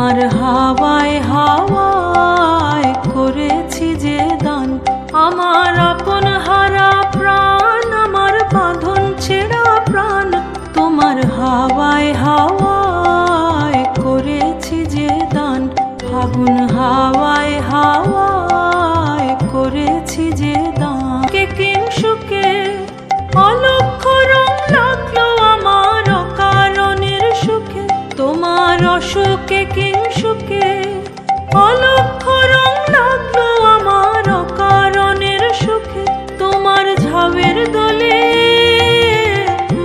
তোমার হাওয়ায় হাওয়ায় করেছি যে দান, আমার আপন হারা প্রাণ, আমার বাঁধন ছেঁড়া প্রাণ, তোমার হাওয়ায় হাওয়ায় করেছি যে দান, ফাগুন হাওয়ায় হাওয়ায় করেছি যে দান। কে কিংসুকে অলক্ষ রং লাগলো আমার অকারণের সুখে, তোমার অসুখে কিংসুকে অলক্ষ রং লাগলো আমার অকারণের সুখে, তোমার ঝাউয়ের দোলে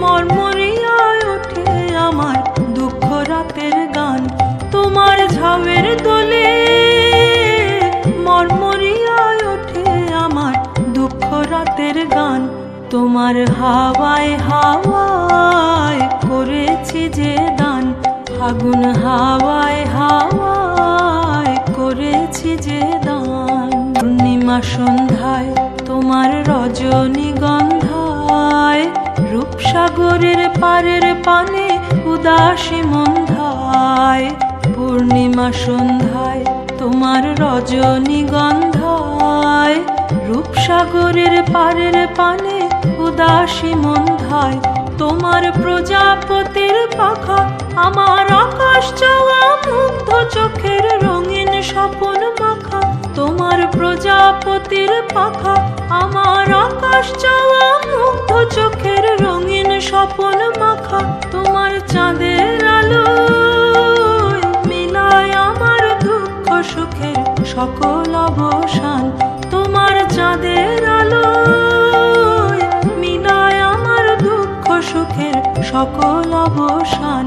মরমরিয়ায় ওঠে আমার দুঃখ রাতের গান, তোমার ঝাউয়ের দোলে মরমরিয়ায় ওঠে আমার দুঃখ রাতের গান, তোমার হাওয়ায় হাওয়ায় করেছি যে দান, ফাগুন হাওয়ায় হাওয়ায় করেছি যে দান। পূর্ণিমা সন্ধ্যায় তোমার রজনীগন্ধায়, রূপসাগরের পারের পানে উদাসী মন্ধায়, পূর্ণিমা সন্ধ্যায় তোমার রজনীগন্ধায়, রূপসাগরের পারের পানে উদাসী মন্ধায়, তোমার প্রজাপতির পাখা আমার আকাশ চাওয়া মুগ্ধ চোখের রঙিন স্বপন মাখা, তোমার প্রজাপতির পাখা আমার আকাশ চাওয়া মুগ্ধ চোখের রঙিন স্বপন মাখা, তোমার চাঁদের আলো মিলায় আমার দুঃখ সুখের সকল অবসান, তোমার চাঁদের আলো মিলায় আমার দুঃখ সুখের সকল অবসান,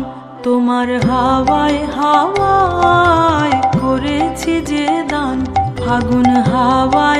তোমার হাওয়ায় হাওয়ায় করেছি যে দান, ফাগুন হাওয়ায়